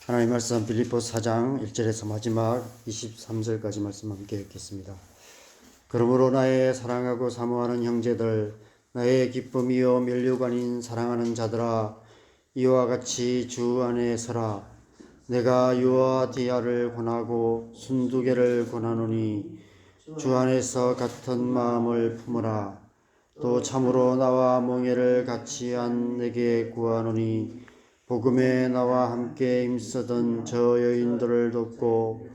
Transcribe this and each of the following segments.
하나님 말씀 빌립보서 4장 1절에서 마지막 23절까지 말씀 함께 읽겠습니다. 그러므로 나의 사랑하고 사모하는 형제들, 나의 기쁨이요 면류관인 사랑하는 자들아, 이와 같이 주 안에 서라. 내가 유아디아를 권하고 순두개를 권하노니 주 안에서 같은 마음을 품으라. 또 참으로 나와 멍에를 같이 한 내게 구하노니 복음에 나와 함께 힘쓰던 저 여인들을 돕고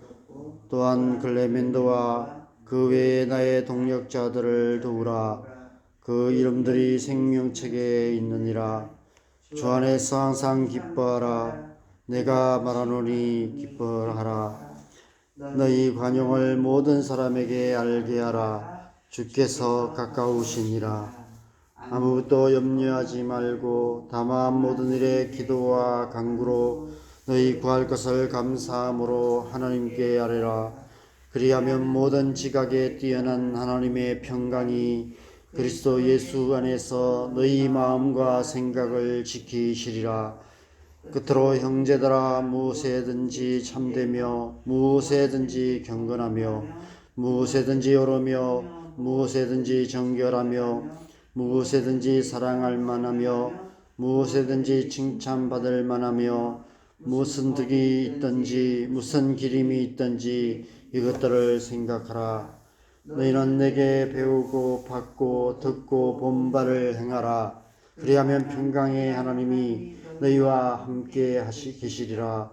또한 클레멘도와 그 외에 나의 동역자들을 도우라. 그 이름들이 생명책에 있느니라. 주 안에서 항상 기뻐하라. 내가 말하노니 기뻐하라. 너희 관용을 모든 사람에게 알게 하라. 주께서 가까우시니라. 아무것도 염려하지 말고 다만 모든 일에 기도와 간구로 너희 구할 것을 감사함으로 하나님께 아뢰라. 그리하면 모든 지각에 뛰어난 하나님의 평강이 그리스도 예수 안에서 너희 마음과 생각을 지키시리라. 끝으로 형제들아, 무엇에든지 참되며 무엇에든지 경건하며 무엇에든지 옳으며 무엇에든지 정결하며 무엇에든지 사랑할 만하며 무엇에든지 칭찬받을 만하며 무슨 덕이 있든지 무슨 기림이 있든지 이것들을 생각하라. 너희는 내게 배우고 받고 듣고 본 바를 행하라. 그리하면 평강의 하나님이 너희와 함께 계시리라.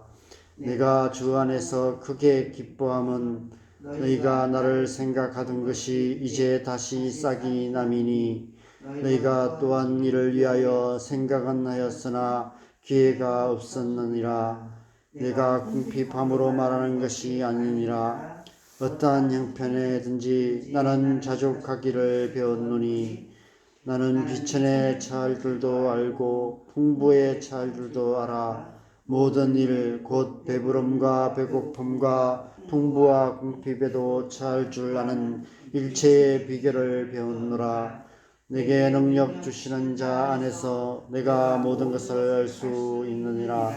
내가 주 안에서 크게 기뻐함은 너희가 나를 생각하던 것이 이제 다시 싹이 남이니 너희가 또한 이를 위하여 생각은 하였으나 기회가 없었느니라. 내가 궁핍함으로 말하는 것이 아니니라. 어떠한 형편에든지 나는 자족하기를 배웠노니 나는 비천에 처할 줄도 알고 풍부에 처할 줄도 알아. 모든 일 곧 배부름과 배고픔과 풍부와 궁핍에도 처할 줄 아는 일체의 비결을 배웠노라. 내게 능력 주시는 자 안에서 내가 모든 것을 알 수 있느니라.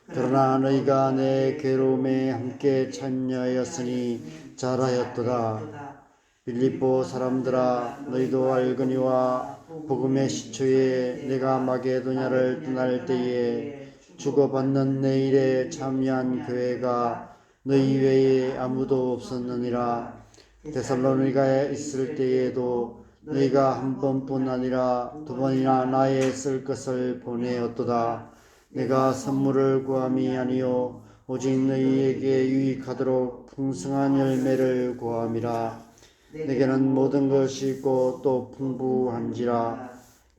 그러나 너희가 내 괴로움에 함께 참여하였으니 잘하였도다. 빌립보 사람들아, 너희도 알거니와 복음의 시초에 내가 마게도냐를 떠날 때에 주고받는 내 일에 참여한 교회가 너희 외에 아무도 없었느니라. 데살로니가에 있을 때에도 너희가 한 번뿐 아니라 두 번이나 나의 쓸 것을 보내었도다. 내가 선물을 구함이 아니요 오직 너희에게 유익하도록 풍성한 열매를 구함이라. 내게는 모든 것이 있고 또 풍부한지라.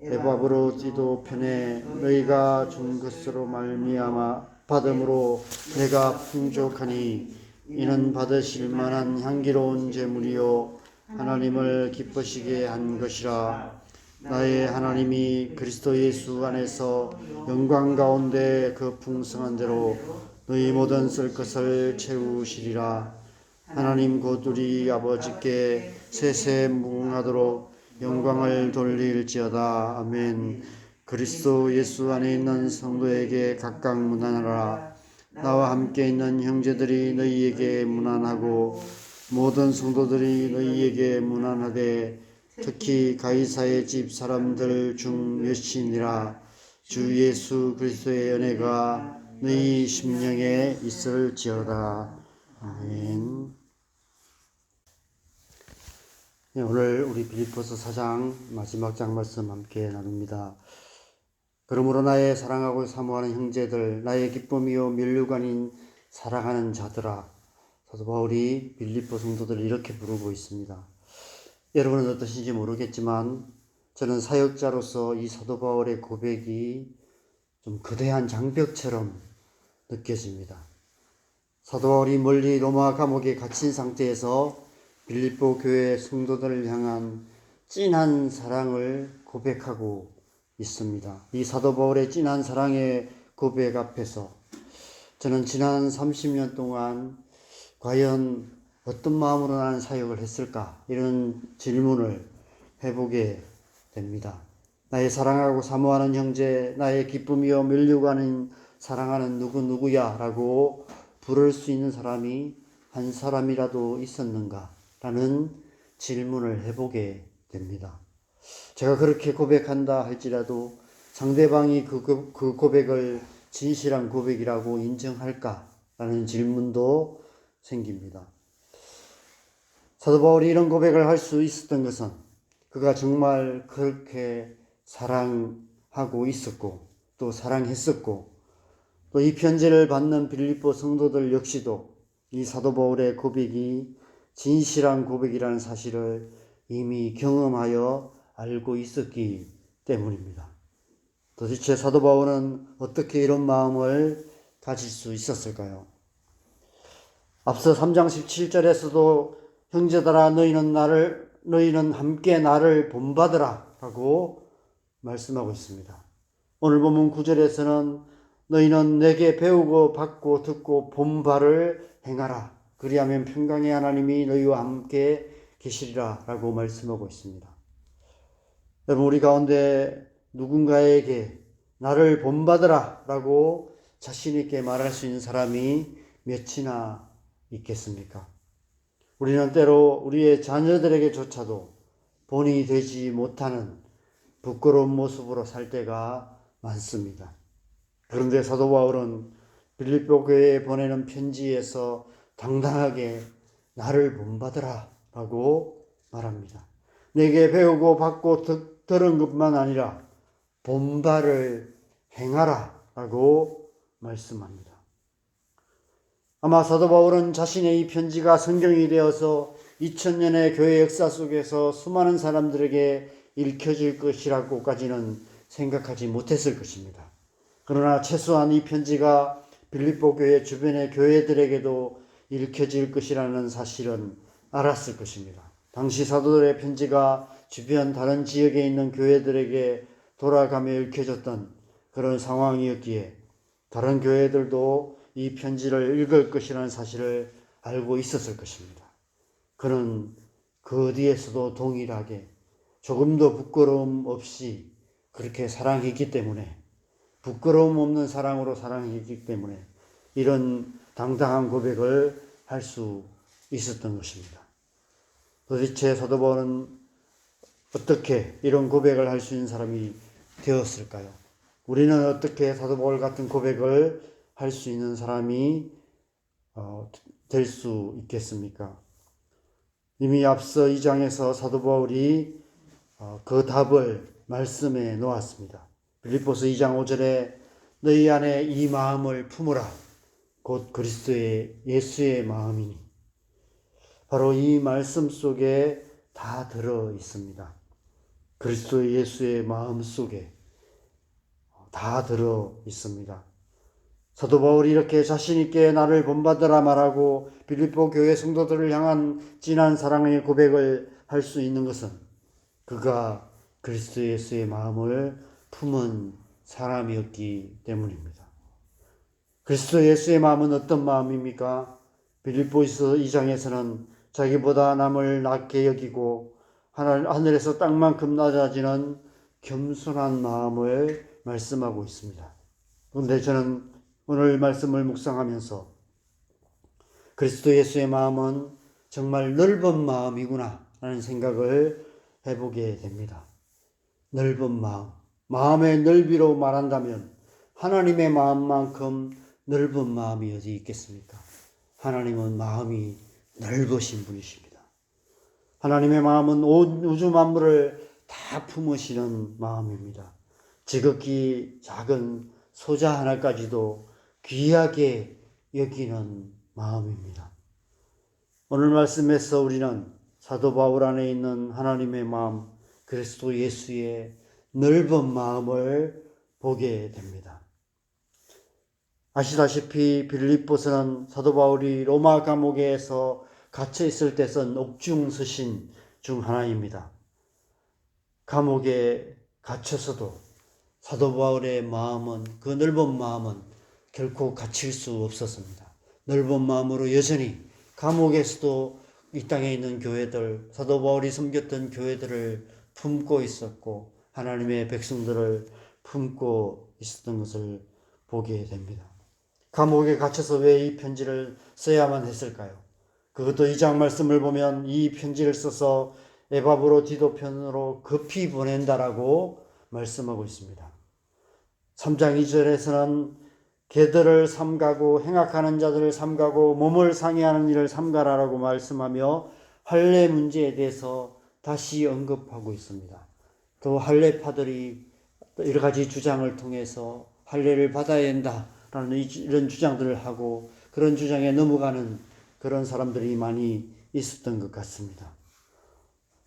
에바브로 디도 편에 너희가 준 것으로 말미암아 받음으로 내가 풍족하니 이는 받으실 만한 향기로운 제물이요 하나님을 기쁘시게 한 것이라. 나의 하나님이 그리스도 예수 안에서 영광 가운데 그 풍성한 대로 너희 모든 쓸 것을 채우시리라. 하나님 곧 우리 아버지께 세세 무궁하도록 영광을 돌릴지어다. 아멘. 그리스도 예수 안에 있는 성도에게 각각 문안하라. 나와 함께 있는 형제들이 너희에게 문안하고 모든 성도들이 너희에게 문안하되 특히 가이사의 집 사람들 중 몇이니라. 주 예수 그리스도의 은혜가 너희 심령에 있을지어다. 아멘. 네, 오늘 우리 빌립보서 4장 마지막 장 말씀 함께 나눕니다. 그러므로 나의 사랑하고 사모하는 형제들, 나의 기쁨이요 면류관인 사랑하는 자들아. 사도 바울이 빌립보 성도들을 이렇게 부르고 있습니다. 여러분은 어떠신지 모르겠지만 저는 사역자로서 이 사도 바울의 고백이 좀 거대한 장벽처럼 느껴집니다. 사도 바울이 멀리 로마 감옥에 갇힌 상태에서 빌립보 교회 성도들을 향한 진한 사랑을 고백하고 있습니다. 이 사도 바울의 진한 사랑의 고백 앞에서 저는 지난 30년 동안 과연 어떤 마음으로 나는 사역을 했을까? 이런 질문을 해보게 됩니다. 나의 사랑하고 사모하는 형제, 나의 기쁨이요 면류관인 사랑하는 누구누구야 라고 부를 수 있는 사람이 한 사람이라도 있었는가? 라는 질문을 해보게 됩니다. 제가 그렇게 고백한다 할지라도 상대방이 그 고백을 진실한 고백이라고 인정할까? 라는 질문도 생깁니다. 사도 바울이 이런 고백을 할 수 있었던 것은 그가 정말 그렇게 사랑하고 있었고 또 사랑했었고 또 이 편지를 받는 빌립보 성도들 역시도 이 사도 바울의 고백이 진실한 고백이라는 사실을 이미 경험하여 알고 있었기 때문입니다. 도대체 사도 바울은 어떻게 이런 마음을 가질 수 있었을까요? 앞서 3장 17절에서도 형제들아 너희는 함께 나를 본받으라 라고 말씀하고 있습니다. 오늘 본문 9절에서는 너희는 내게 배우고 받고 듣고 본 바를 행하라. 그리하면 평강의 하나님이 너희와 함께 계시리라 라고 말씀하고 있습니다. 여러분, 우리 가운데 누군가에게 나를 본받으라 라고 자신있게 말할 수 있는 사람이 몇이나 있겠습니까? 우리는 때로 우리의 자녀들에게조차도 본이 되지 못하는 부끄러운 모습으로 살 때가 많습니다. 그런데 사도 바울은 빌립보 교회에 보내는 편지에서 당당하게 나를 본받으라 라고 말합니다. 내게 배우고 받고 들은 것만 아니라 본바를 행하라 라고 말씀합니다. 아마 사도 바울은 자신의 이 편지가 성경이 되어서 2000년의 교회 역사 속에서 수많은 사람들에게 읽혀질 것이라고까지는 생각하지 못했을 것입니다. 그러나 최소한 이 편지가 빌립보 교회 주변의 교회들에게도 읽혀질 것이라는 사실은 알았을 것입니다. 당시 사도들의 편지가 주변 다른 지역에 있는 교회들에게 돌아가며 읽혀졌던 그런 상황이었기에 다른 교회들도 이 편지를 읽을 것이라는 사실을 알고 있었을 것입니다. 그는 그 어디에서도 동일하게 조금도 부끄러움 없이 그렇게 사랑했기 때문에 부끄러움 없는 사랑으로 사랑했기 때문에 이런 당당한 고백을 할 수 있었던 것입니다. 도대체 사도 바울은 어떻게 이런 고백을 할 수 있는 사람이 되었을까요? 우리는 어떻게 사도 바울 같은 고백을 할 수 있는 사람이 될 수 있겠습니까? 이미 앞서 2장에서 사도 바울이 그 답을 말씀해 놓았습니다. 빌립보서 2장 5절에 너희 안에 이 마음을 품으라. 곧 그리스도의 예수의 마음이니. 바로 이 말씀 속에 다 들어 있습니다. 그리스도 예수의 마음 속에 다 들어 있습니다. 사도 바울이 이렇게 자신있게 나를 본받으라 말하고 빌립보 교회 성도들을 향한 진한 사랑의 고백을 할 수 있는 것은 그가 그리스도 예수의 마음을 품은 사람이었기 때문입니다. 그리스도 예수의 마음은 어떤 마음입니까? 빌립보서 2장에서는 자기보다 남을 낮게 여기고 하늘에서 땅만큼 낮아지는 겸손한 마음을 말씀하고 있습니다. 그런데 저는 오늘 말씀을 묵상하면서 그리스도 예수의 마음은 정말 넓은 마음이구나 라는 생각을 해보게 됩니다. 넓은 마음, 마음의 넓이로 말한다면 하나님의 마음만큼 넓은 마음이 어디 있겠습니까? 하나님은 마음이 넓으신 분이십니다. 하나님의 마음은 온 우주 만물을 다 품으시는 마음입니다. 지극히 작은 소자 하나까지도 귀하게 여기는 마음입니다. 오늘 말씀에서 우리는 사도 바울 안에 있는 하나님의 마음, 그리스도 예수의 넓은 마음을 보게 됩니다. 아시다시피 빌립보서는 사도 바울이 로마 감옥에서 갇혀 있을 때 쓴 옥중 서신 중 하나입니다. 감옥에 갇혀서도 사도 바울의 마음은, 그 넓은 마음은 결코 갇힐 수 없었습니다. 넓은 마음으로 여전히 감옥에서도 이 땅에 있는 교회들, 사도 바울이 섬겼던 교회들을 품고 있었고 하나님의 백성들을 품고 있었던 것을 보게 됩니다. 감옥에 갇혀서 왜 이 편지를 써야만 했을까요? 그것도 2장 말씀을 보면 이 편지를 써서 에바브로 디도편으로 급히 보낸다라고 말씀하고 있습니다. 3장 2절에서는 개들을 삼가고 행악하는 자들을 삼가고 몸을 상해하는 일을 삼가라라고 말씀하며 할례 문제에 대해서 다시 언급하고 있습니다. 또 할례파들이 여러 가지 주장을 통해서 할례를 받아야 된다라는 이런 주장들을 하고 그런 주장에 넘어가는 그런 사람들이 많이 있었던 것 같습니다.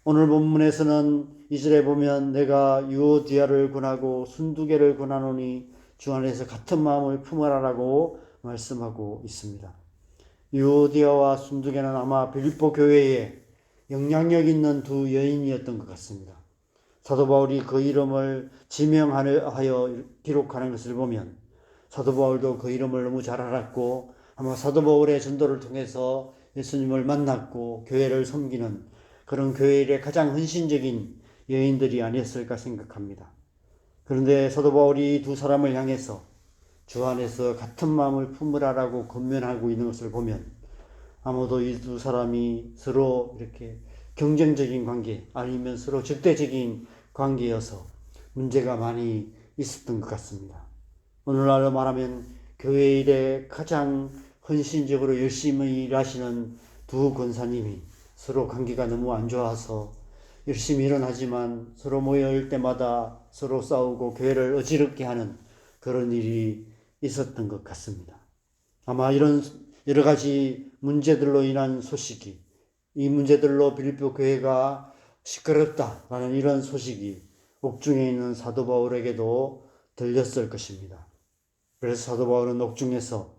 오늘 본문에서는 2절에 보면 내가 유오디아를 권하고 순두개를 권하노니 주 안에서 같은 마음을 품으라라고 말씀하고 있습니다. 유오디아와 순두개는 아마 빌립보 교회에 영향력 있는 두 여인이었던 것 같습니다. 사도 바울이 그 이름을 지명하여 기록하는 것을 보면 사도 바울도 그 이름을 너무 잘 알았고 아마 사도 바울의 전도를 통해서 예수님을 만났고 교회를 섬기는 그런 교회 일에 가장 헌신적인 여인들이 아니었을까 생각합니다. 그런데 사도 바울이 두 사람을 향해서 주 안에서 같은 마음을 품으라라고 권면하고 있는 것을 보면 아마도 이 두 사람이 서로 이렇게 경쟁적인 관계 아니면 서로 적대적인 관계여서 문제가 많이 있었던 것 같습니다. 오늘날로 말하면 교회 일에 가장 헌신적으로 열심히 일하시는 두 권사님이 서로 관계가 너무 안 좋아서 열심히 일어나지만 서로 모여올 때마다 서로 싸우고 교회를 어지럽게 하는 그런 일이 있었던 것 같습니다. 아마 이런 여러 가지 문제들로 인한 소식이 이 문제들로 빌립보 교회가 시끄럽다라는 이런 소식이 옥중에 있는 사도 바울에게도 들렸을 것입니다. 그래서 사도 바울은 옥중에서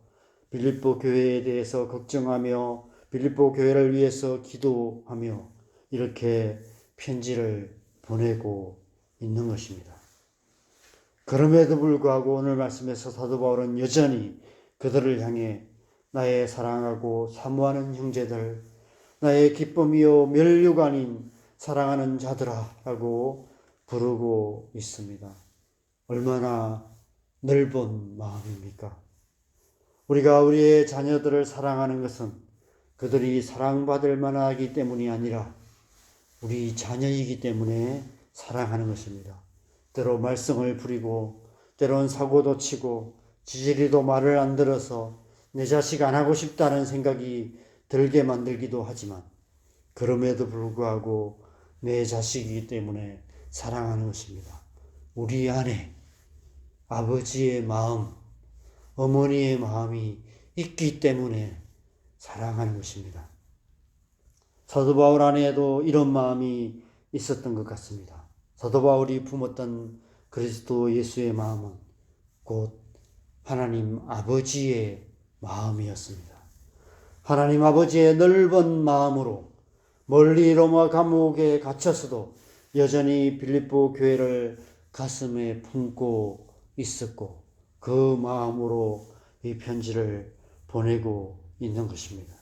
빌립보 교회에 대해서 걱정하며 빌립보 교회를 위해서 기도하며 이렇게 편지를 보내고 있는 것입니다. 그럼에도 불구하고 오늘 말씀에서 사도 바울은 여전히 그들을 향해 나의 사랑하고 사모하는 형제들, 나의 기쁨이요 멸류가 아닌 사랑하는 자들아 라고 부르고 있습니다. 얼마나 넓은 마음입니까? 우리가 우리의 자녀들을 사랑하는 것은 그들이 사랑받을 만하기 때문이 아니라 우리 자녀이기 때문에 사랑하는 것입니다. 때로 말썽을 부리고 때론 사고도 치고 지지리도 말을 안 들어서 내 자식 안 하고 싶다는 생각이 들게 만들기도 하지만 그럼에도 불구하고 내 자식이기 때문에 사랑하는 것입니다. 우리 안에 아버지의 마음, 어머니의 마음이 있기 때문에 사랑하는 것입니다. 사도 바울 안에도 이런 마음이 있었던 것 같습니다. 사도 바울이 품었던 그리스도 예수의 마음은 곧 하나님 아버지의 마음이었습니다. 하나님 아버지의 넓은 마음으로 멀리 로마 감옥에 갇혀서도 여전히 빌립보 교회를 가슴에 품고 있었고 그 마음으로 이 편지를 보내고 있는 것입니다.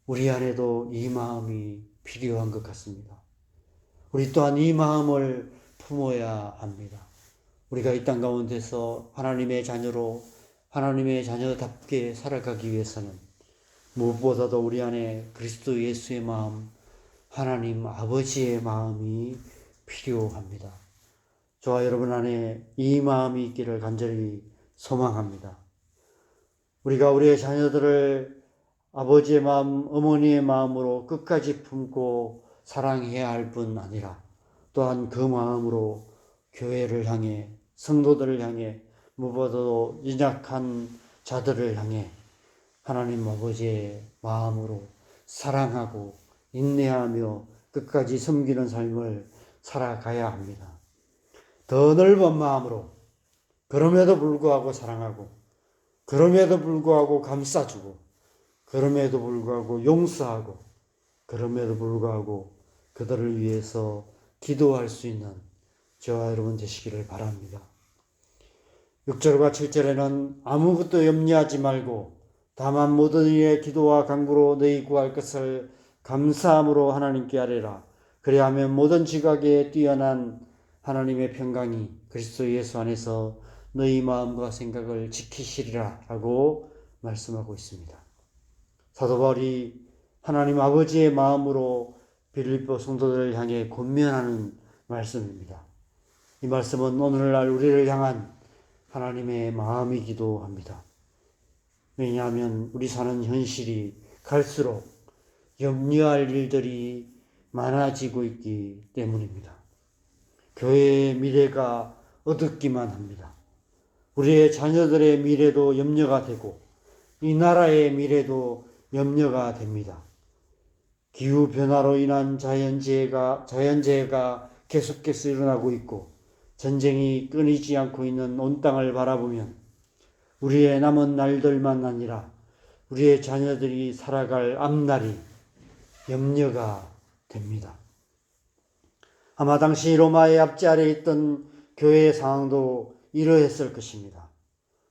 우리 안에도 이 마음이 필요한 것 같습니다. 우리 또한 이 마음을 품어야 합니다. 우리가 이 땅 가운데서 하나님의 자녀로 하나님의 자녀답게 살아가기 위해서는 무엇보다도 우리 안에 그리스도 예수의 마음, 하나님 아버지의 마음이 필요합니다. 저와 여러분 안에 이 마음이 있기를 간절히 소망합니다. 우리가 우리의 자녀들을 아버지의 마음, 어머니의 마음으로 끝까지 품고 사랑해야 할 뿐 아니라 또한 그 마음으로 교회를 향해 성도들을 향해 무엇보다도 연약한 자들을 향해 하나님 아버지의 마음으로 사랑하고 인내하며 끝까지 섬기는 삶을 살아가야 합니다. 더 넓은 마음으로 그럼에도 불구하고 사랑하고 그럼에도 불구하고 감싸주고 그럼에도 불구하고 용서하고 그럼에도 불구하고 그들을 위해서 기도할 수 있는 저와 여러분 되시기를 바랍니다. 6절과 7절에는 아무것도 염려하지 말고 다만 모든 일에 기도와 간구로 너희 구할 것을 감사함으로 하나님께 아뢰라. 그리하면 모든 지각에 뛰어난 하나님의 평강이 그리스도 예수 안에서 너희 마음과 생각을 지키시리라 라고 말씀하고 있습니다. 사도 바울이 하나님 아버지의 마음으로 빌립보 성도들을 향해 권면하는 말씀입니다. 이 말씀은 오늘날 우리를 향한 하나님의 마음이기도 합니다. 왜냐하면 우리 사는 현실이 갈수록 염려할 일들이 많아지고 있기 때문입니다. 교회의 미래가 어둡기만 합니다. 우리의 자녀들의 미래도 염려가 되고 이 나라의 미래도 염려가 됩니다. 기후변화로 인한 자연재해가 계속해서 일어나고 있고 전쟁이 끊이지 않고 있는 온 땅을 바라보면 우리의 남은 날들만 아니라 우리의 자녀들이 살아갈 앞날이 염려가 됩니다. 아마 당시 로마의 앞자리에 있던 교회의 상황도 이러했을 것입니다.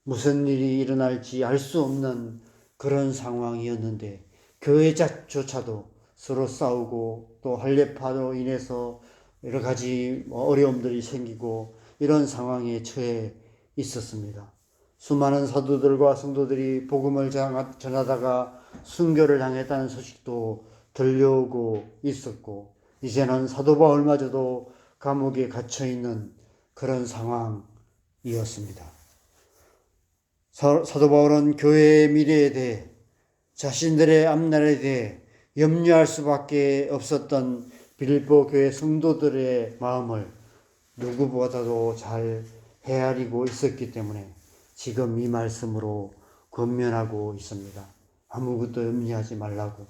무슨 일이 일어날지 알 수 없는 그런 상황이었는데 교회자조차도 서로 싸우고 또 할례파로 인해서 여러 가지 어려움들이 생기고 이런 상황에 처해 있었습니다. 수많은 사도들과 성도들이 복음을 전하다가 순교를 당했다는 소식도 들려오고 있었고 이제는 사도 바울마저도 감옥에 갇혀 있는 그런 상황이었습니다. 사도 바울은 교회의 미래에 대해 자신들의 앞날에 대해 염려할 수밖에 없었던 빌립보 교회 성도들의 마음을 누구보다도 잘 헤아리고 있었기 때문에 지금 이 말씀으로 권면하고 있습니다. 아무것도 염려하지 말라고.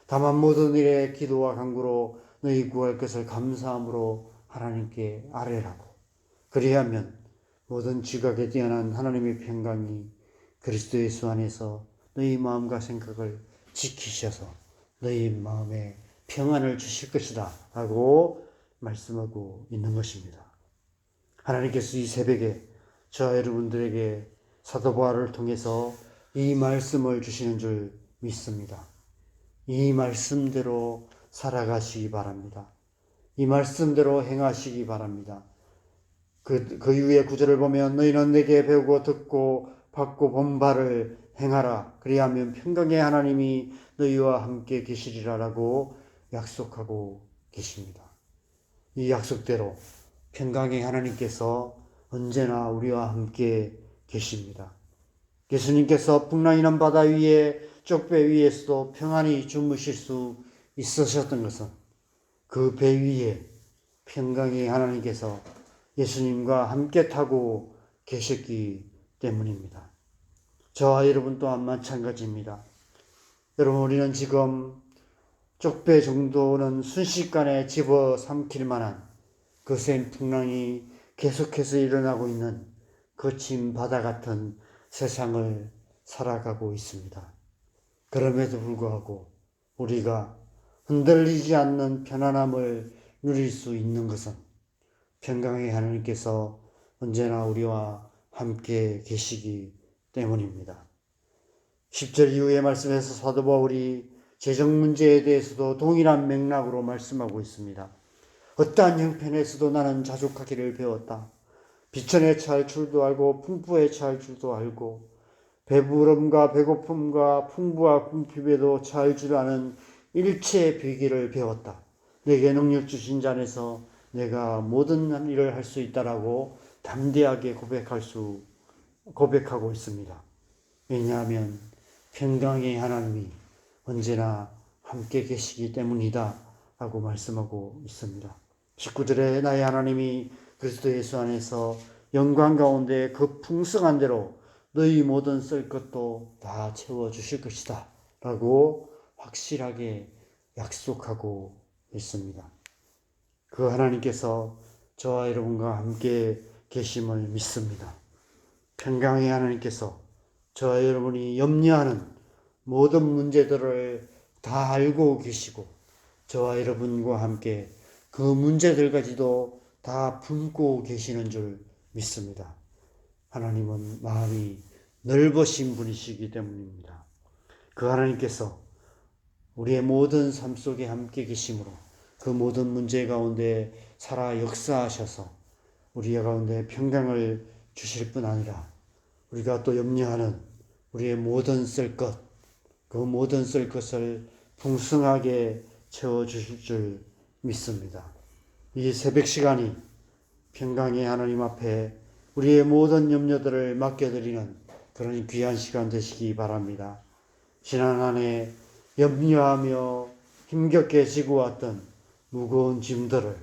다만 모든 일에 기도와 간구로 너희 구할 것을 감사함으로 하나님께 아뢰라고. 그리하면 모든 지각에 뛰어난 하나님의 평강이 그리스도 예수 안에서 너희 마음과 생각을 지키셔서 너희 마음에 평안을 주실 것이다 라고 말씀하고 있는 것입니다. 하나님께서 이 새벽에 저와 여러분들에게 사도 바울을 통해서 이 말씀을 주시는 줄 믿습니다. 이 말씀대로 살아가시기 바랍니다. 이 말씀대로 행하시기 바랍니다. 그 이후의 구절을 보면 너희는 내게 배우고 듣고 받고 본 바를 행하라. 그리하면 평강의 하나님이 너희와 함께 계시리라라고 약속하고 계십니다. 이 약속대로 평강의 하나님께서 언제나 우리와 함께 계십니다. 예수님께서 풍랑이는 바다 위에 쪽배 위에서도 평안히 주무실 수 있으셨던 것은 그 배 위에 평강의 하나님께서 예수님과 함께 타고 계셨기 때문입니다. 저와 여러분 또한 마찬가지입니다. 여러분, 우리는 지금 쪽배 정도는 순식간에 집어삼킬 만한 거센 풍랑이 계속해서 일어나고 있는 거친 바다 같은 세상을 살아가고 있습니다. 그럼에도 불구하고 우리가 흔들리지 않는 편안함을 누릴 수 있는 것은 평강의 하나님께서 언제나 우리와 함께 계시기 때문입니다. 10절 이후의 말씀에서 사도 바울이 재정 문제에 대해서도 동일한 맥락으로 말씀하고 있습니다. 어떠한 형편에서도 나는 자족하기를 배웠다. 비천에 처할 줄도 알고 풍부에 처할 줄도 알고 배부름과 배고픔과 풍부와 궁핍에도 처할 줄 아는 일체의 비결을 배웠다. 내게 능력 주신 자 안에서 내가 모든 일을 할 수 있다라고 담대하게 고백하고 있습니다. 왜냐하면 평강의 하나님이 언제나 함께 계시기 때문이다 라고 말씀하고 있습니다. 19절에 나의 하나님이 그리스도 예수 안에서 영광 가운데 그 풍성한 대로 너희 모든 쓸 것도 다 채워주실 것이다 라고 확실하게 약속하고 있습니다. 그 하나님께서 저와 여러분과 함께 계심을 믿습니다. 평강의 하나님께서 저와 여러분이 염려하는 모든 문제들을 다 알고 계시고 저와 여러분과 함께 그 문제들까지도 다 품고 계시는 줄 믿습니다. 하나님은 마음이 넓으신 분이시기 때문입니다. 그 하나님께서 우리의 모든 삶 속에 함께 계심으로 그 모든 문제 가운데 살아 역사하셔서 우리 가운데 평강을 주실 뿐 아니라 우리가 또 염려하는 우리의 모든 쓸 것, 그 모든 쓸 것을 풍성하게 채워주실 줄 믿습니다. 이 새벽 시간이 평강의 하나님 앞에 우리의 모든 염려들을 맡겨드리는 그런 귀한 시간 되시기 바랍니다. 지난 한 해 염려하며 힘겹게 지고 왔던 무거운 짐들을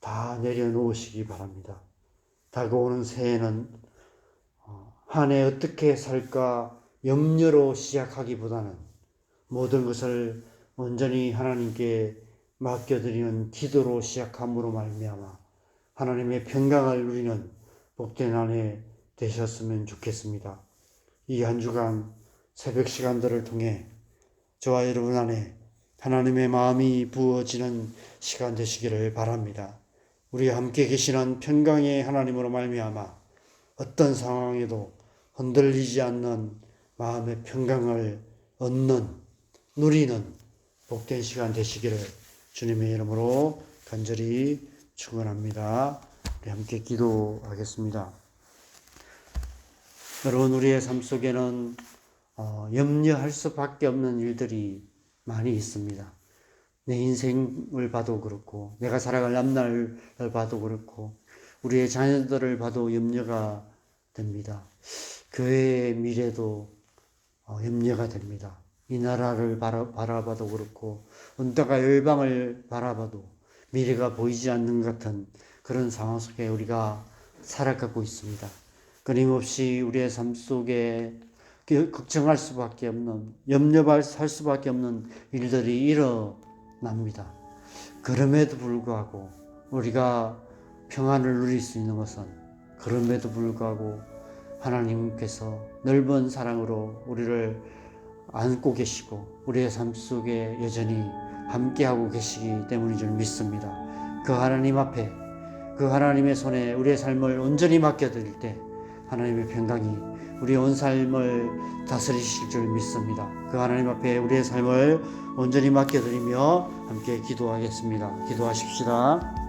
다 내려놓으시기 바랍니다. 다가오는 새해는 한 해 어떻게 살까 염려로 시작하기보다는 모든 것을 온전히 하나님께 맡겨드리는 기도로 시작함으로 말미암아 하나님의 평강을 누리는 복된 한 해 되셨으면 좋겠습니다. 이 한 주간 새벽 시간들을 통해 저와 여러분 안에 하나님의 마음이 부어지는 시간 되시기를 바랍니다. 우리와 함께 계시는 평강의 하나님으로 말미암아 어떤 상황에도 흔들리지 않는 마음의 평강을 얻는, 누리는 복된 시간 되시기를 주님의 이름으로 간절히 축원합니다. 우리 함께 기도하겠습니다. 여러분, 우리의 삶 속에는 염려할 수밖에 없는 일들이 많이 있습니다. 내 인생을 봐도 그렇고, 내가 살아갈 앞날을 봐도 그렇고, 우리의 자녀들을 봐도 염려가 됩니다. 교회의 미래도 염려가 됩니다. 이 나라를 바라봐도 그렇고, 온갖 열방을 바라봐도 미래가 보이지 않는 것 같은 그런 상황 속에 우리가 살아가고 있습니다. 끊임없이 우리의 삶 속에 걱정할 수밖에 없는, 염려할 수밖에 없는 일들이 일어납니다. 그럼에도 불구하고 우리가 평안을 누릴 수 있는 것은 그럼에도 불구하고 하나님께서 넓은 사랑으로 우리를 안고 계시고 우리의 삶 속에 여전히 함께하고 계시기 때문인 줄 믿습니다. 그 하나님 앞에, 그 하나님의 손에 우리의 삶을 온전히 맡겨드릴 때 하나님의 평강이 우리의 온 삶을 다스리실 줄 믿습니다. 그 하나님 앞에 우리의 삶을 온전히 맡겨드리며 함께 기도하겠습니다. 기도하십시다.